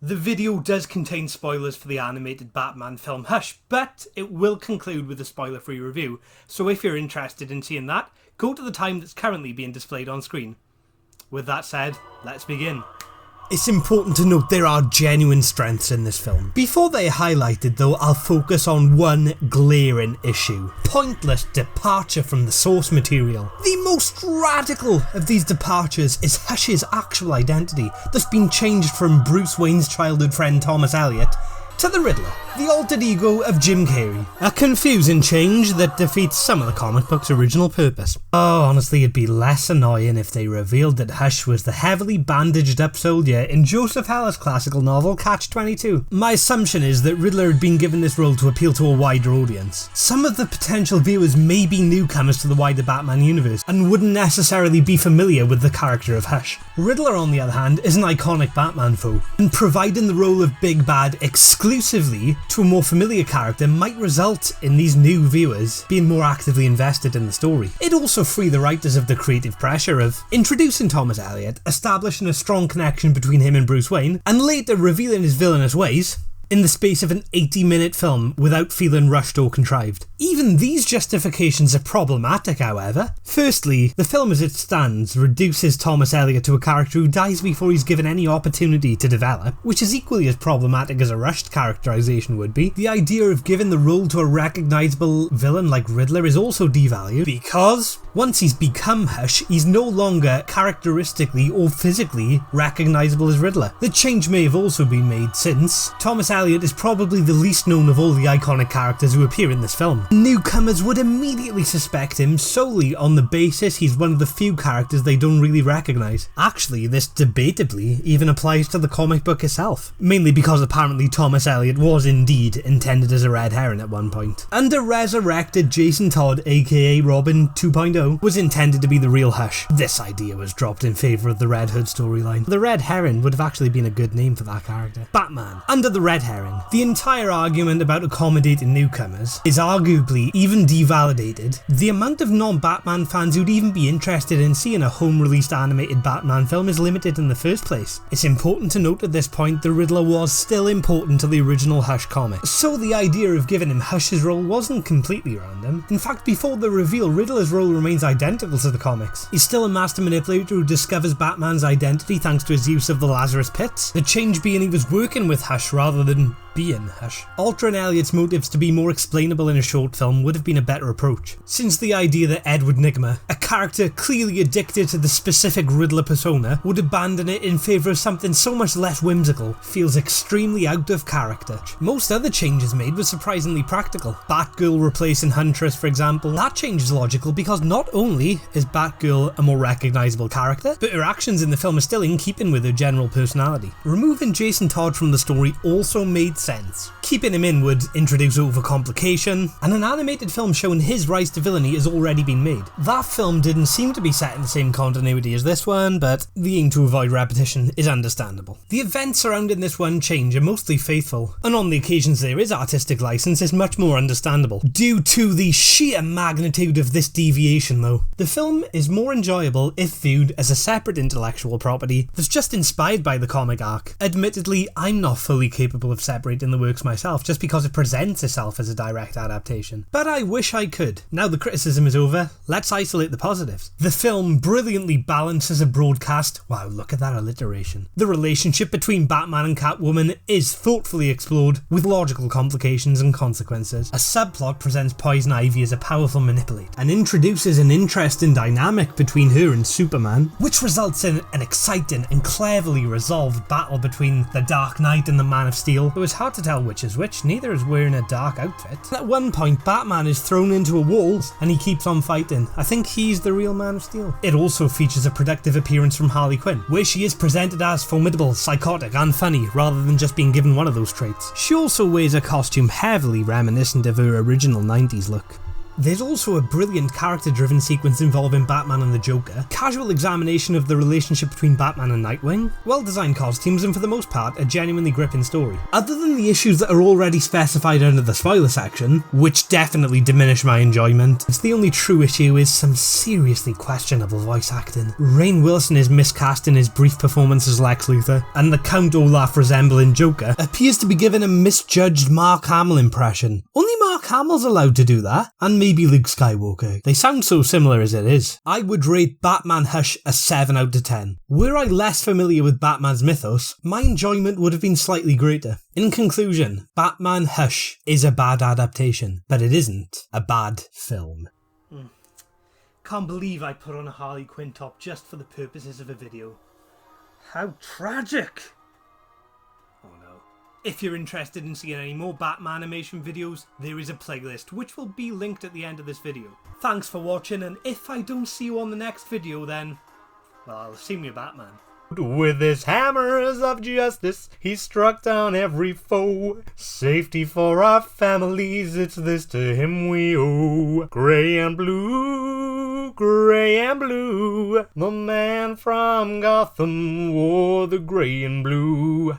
The video does contain spoilers for the animated Batman film Hush, but it will conclude with a spoiler-free review, so if you're interested in seeing that, go to the time that's currently being displayed on screen. With that said, let's begin. It's important to note there are genuine strengths in this film. Before they're highlighted though, I'll focus on one glaring issue. Pointless departure from the source material. The most radical of these departures is Hush's actual identity that's been changed from Bruce Wayne's childhood friend Thomas Elliot to the Riddler, the alter ego of Jim Carrey. A confusing change that defeats some of the comic book's original purpose. Oh, honestly, it'd be less annoying if they revealed that Hush was the heavily bandaged up soldier in Joseph Heller's classical novel Catch-22. My assumption is that Riddler had been given this role to appeal to a wider audience. Some of the potential viewers may be newcomers to the wider Batman universe and wouldn't necessarily be familiar with the character of Hush. Riddler, on the other hand, is an iconic Batman foe, and providing the role of Big Bad exclusively to a more familiar character might result in these new viewers being more actively invested in the story. It'd also free the writers of the creative pressure of introducing Thomas Elliot, establishing a strong connection between him and Bruce Wayne, and later revealing his villainous ways in the space of an 80-minute film without feeling rushed or contrived. Even these justifications are problematic, however. Firstly, the film as it stands reduces Thomas Elliot to a character who dies before he's given any opportunity to develop, which is equally as problematic as a rushed characterization would be. The idea of giving the role to a recognisable villain like Riddler is also devalued, because once he's become Hush, he's no longer characteristically or physically recognisable as Riddler. The change may have also been made since Thomas Elliot is probably the least known of all the iconic characters who appear in this film. Newcomers would immediately suspect him solely on the basis he's one of the few characters they don't really recognise. Actually, this debatably even applies to the comic book itself, mainly because apparently Thomas Elliot was indeed intended as a red herring at one point. And a resurrected Jason Todd, aka Robin 2.0, was intended to be the real Hush. This idea was dropped in favour of the Red Hood storyline. The Red Herring would have actually been a good name for that character. Batman, under the Red Herring. The entire argument about accommodating newcomers is arguably even devalidated. The amount of non-Batman fans who'd even be interested in seeing a home-released animated Batman film is limited in the first place. It's important to note at this point the Riddler was still important to the original Hush comic, so the idea of giving him Hush's role wasn't completely random. In fact, before the reveal, Riddler's role remains identical to the comics. He's still a master manipulator who discovers Batman's identity thanks to his use of the Lazarus Pits, the change being he was working with Hush rather than being Hush. Altering Elliot's motives to be more explainable in a short film would have been a better approach, since the idea that Edward Nygma, a character clearly addicted to the specific Riddler persona, would abandon it in favour of something so much less whimsical feels extremely out of character. Most other changes made were surprisingly practical. Batgirl replacing Huntress, for example. That change is logical because not only is Batgirl a more recognisable character, but her actions in the film are still in keeping with her general personality. Removing Jason Todd from the story also made sense. Keeping him in would introduce overcomplication, and an animated film showing his rise to villainy has already been made. That film didn't seem to be set in the same continuity as this one, but the aim to avoid repetition is understandable. The events surrounding this one change are mostly faithful, and on the occasions there is artistic license is much more understandable. Due to the sheer magnitude of this deviation though, the film is more enjoyable if viewed as a separate intellectual property that's just inspired by the comic arc. Admittedly, I'm not fully capable of separating the works myself just because it presents itself as a direct adaptation, but I wish I could. Now the criticism is over, let's isolate the positives. The film brilliantly balances a broadcast. Wow, look at that alliteration. The relationship between Batman and Catwoman is thoughtfully explored with logical complications and consequences. A subplot presents Poison Ivy as a powerful manipulator and introduces an interesting dynamic between her and Superman, which results in an exciting and cleverly resolved battle between the Dark Knight and the Man of Steel. It was hard to tell which is which, neither is wearing a dark outfit. At one point, Batman is thrown into a wall and he keeps on fighting. I think he's the real Man of Steel. It also features a productive appearance from Harley Quinn, where she is presented as formidable, psychotic and funny, rather than just being given one of those traits. She also wears a costume heavily reminiscent of her original 90s look. There's also a brilliant character-driven sequence involving Batman and the Joker, casual examination of the relationship between Batman and Nightwing, well-designed costumes, and for the most part, a genuinely gripping story. Other than the issues that are already specified under the spoiler section, which definitely diminish my enjoyment, the only true issue is some seriously questionable voice acting. Rainn Wilson is miscast in his brief performance as Lex Luthor, and the Count Olaf resembling Joker appears to be given a misjudged Mark Hamill impression. Only Mark Hamill's allowed to do that, and maybe Luke Skywalker. They sound so similar as it is. I would rate Batman Hush a 7 out of 10. Were I less familiar with Batman's mythos, my enjoyment would have been slightly greater. In conclusion, Batman Hush is a bad adaptation, but it isn't a bad film. Can't believe I put on a Harley Quinn top just for the purposes of a video. How tragic! Oh no. If you're interested in seeing any more Batman animation videos, there is a playlist which will be linked at the end of this video. Thanks for watching, and if I don't see you on the next video, then, well, I'll assume you're Batman. With his hammers of justice, he struck down every foe. Safety for our families, it's this to him we owe. Grey and blue, grey and blue, the man from Gotham wore the grey and blue.